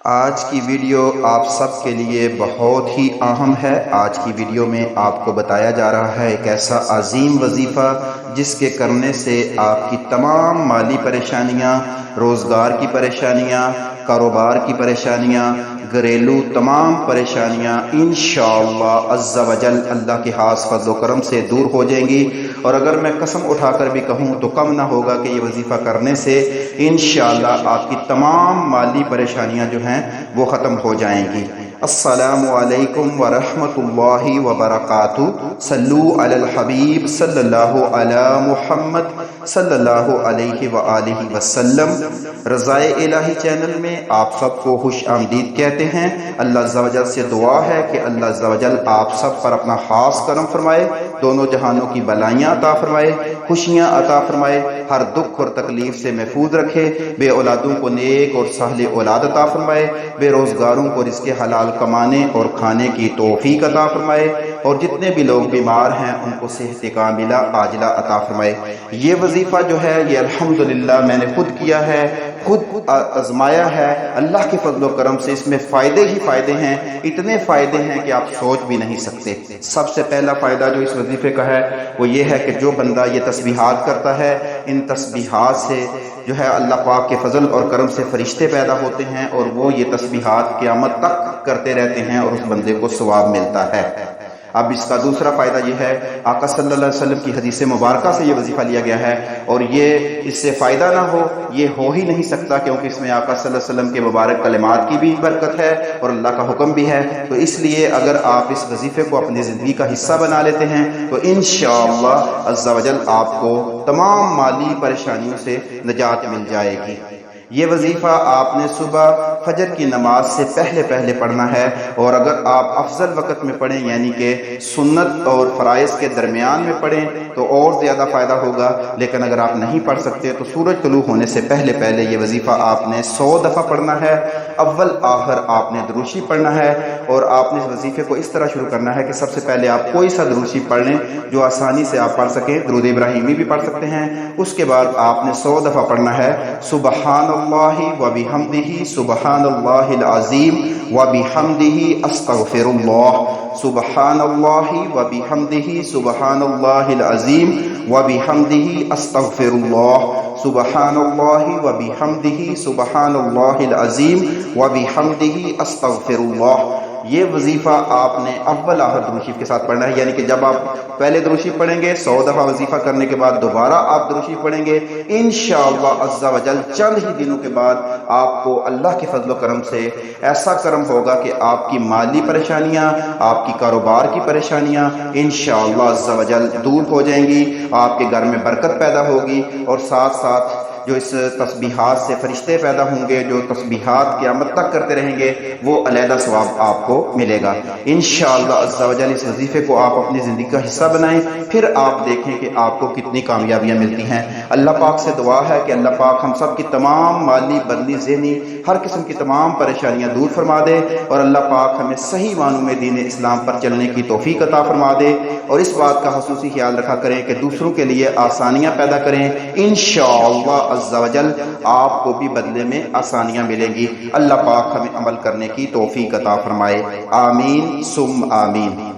آج کی ویڈیو آپ سب کے لیے بہت ہی اہم ہے۔ آج کی ویڈیو میں آپ کو بتایا جا رہا ہے ایک ایسا عظیم وظیفہ جس کے کرنے سے آپ کی تمام مالی پریشانیاں، روزگار کی پریشانیاں، کاروبار کی پریشانیاں، گھریلو تمام پریشانیاں انشاءاللہ عز و جل اللہ کے خاص فضل و کرم سے دور ہو جائیں گی۔ اور اگر میں قسم اٹھا کر بھی کہوں تو کم نہ ہوگا کہ یہ وظیفہ کرنے سے انشاءاللہ آپ کی تمام مالی پریشانیاں جو ہیں وہ ختم ہو جائیں گی۔ السلام علیکم ورحمۃ اللہ وبرکاتہ۔ صلو علی الحبیب صلی اللہ علی محمد صلی اللہ علیہ وآلہ وسلم۔ رضائے الہی چینل میں آپ سب کو خوش آمدید کہتے ہیں۔ اللہ عز و جل سے دعا ہے کہ اللہ عز و جل آپ سب پر اپنا خاص کرم فرمائے، دونوں جہانوں کی بلائیاں عطا فرمائے، خوشیاں عطا فرمائے، ہر دکھ اور تکلیف سے محفوظ رکھے، بے اولادوں کو نیک اور صالح اولاد عطا فرمائے، بے روزگاروں کو رزق حلال کمانے اور کھانے کی توفیق عطا فرمائے، اور جتنے بھی لوگ بیمار ہیں ان کو صحت کاملہ عاجلہ عطا فرمائے۔ یہ وظیفہ جو ہے یہ الحمدللہ میں نے خود کیا ہے، خود آزمایا ہے۔ اللہ کے فضل و کرم سے اس میں فائدے ہی فائدے ہیں، اتنے فائدے ہیں کہ آپ سوچ بھی نہیں سکتے۔ سب سے پہلا فائدہ جو اس وظیفے کا ہے وہ یہ ہے کہ جو بندہ یہ تسبیحات کرتا ہے، ان تسبیحات سے جو ہے اللہ پاک کے فضل اور کرم سے فرشتے پیدا ہوتے ہیں اور وہ یہ تسبیحات قیامت تک کرتے رہتے ہیں اور اس بندے کو ثواب ملتا ہے۔ اب اس کا دوسرا فائدہ یہ ہے، آقا صلی اللہ علیہ وسلم کی حدیث مبارکہ سے یہ وظیفہ لیا گیا ہے، اور یہ اس سے فائدہ نہ ہو یہ ہو ہی نہیں سکتا، کیونکہ اس میں آقا صلی اللہ علیہ وسلم کے مبارک کلمات کی بھی برکت ہے اور اللہ کا حکم بھی ہے۔ تو اس لیے اگر آپ اس وظیفے کو اپنی زندگی کا حصہ بنا لیتے ہیں تو انشاءاللہ عز و جل آپ کو تمام مالی پریشانیوں سے نجات مل جائے گی۔ یہ وظیفہ آپ نے صبح فجر کی نماز سے پہلے پڑھنا ہے، اور اگر آپ افضل وقت میں پڑھیں یعنی کہ سنت اور فرائض کے درمیان میں پڑھیں تو اور زیادہ فائدہ ہوگا، لیکن اگر آپ نہیں پڑھ سکتے تو سورج طلوع ہونے سے پہلے یہ وظیفہ آپ نے 100 دفعہ پڑھنا ہے۔ اول آخر آپ نے دروشی پڑھنا ہے، اور آپ نے اس وظیفے کو اس طرح شروع کرنا ہے کہ سب سے پہلے آپ کوئی سا دروشی پڑھ لیں جو آسانی سے آپ پڑھ سکیں، درود ابراہیمی بھی پڑھ سکتے ہیں۔ اس کے بعد آپ نے 100 دفعہ پڑھنا ہے سبحان اللہ وبحمدہ سبحان اللہ العظیم وبحمدہ استغفر اللہ، سبحان اللہ وبحمدہ سبحان اللہ العظیم وبحمدہ استغفر اللہ، سبحان اللہ وبحمدہ سبحان اللہ العظیم وبحمدہ استغفر اللہ۔ یہ وظیفہ آپ نے اول آخر دروشی کے ساتھ پڑھنا ہے، یعنی کہ جب آپ پہلے دروشی پڑھیں گے 100 دفعہ وظیفہ کرنے کے بعد دوبارہ آپ دروشی پڑھیں گے، انشاءاللہ عز و جل چند ہی دنوں کے بعد آپ کو اللہ کے فضل و کرم سے ایسا کرم ہوگا کہ آپ کی مالی پریشانیاں، آپ کی کاروبار کی پریشانیاں انشاءاللہ عز و جل دور ہو جائیں گی، آپ کے گھر میں برکت پیدا ہوگی، اور ساتھ ساتھ جو اس تسبیحات سے فرشتے پیدا ہوں گے جو تسبیحات قیامت تک کرتے رہیں گے وہ علیحدہ ثواب آپ کو ملے گا انشاءاللہ عز و جل۔ اس وظیفے کو آپ اپنی زندگی کا حصہ بنائیں، پھر آپ دیکھیں کہ آپ کو کتنی کامیابیاں ملتی ہیں۔ اللہ پاک سے دعا ہے کہ اللہ پاک ہم سب کی تمام مالی بدنی ذہنی ہر قسم کی تمام پریشانیاں دور فرما دے، اور اللہ پاک ہمیں صحیح معنوں میں دین اسلام پر چلنے کی توفیق عطا فرما دے، اور اس بات کا خصوصی خیال رکھا کریں کہ دوسروں کے لیے آسانیاں پیدا کریں، انشاءاللہ عز و جل آپ کو بھی بدلے میں آسانیاں ملیں گی۔ اللہ پاک ہمیں عمل کرنے کی توفیق عطا فرمائے، آمین ثم آمین۔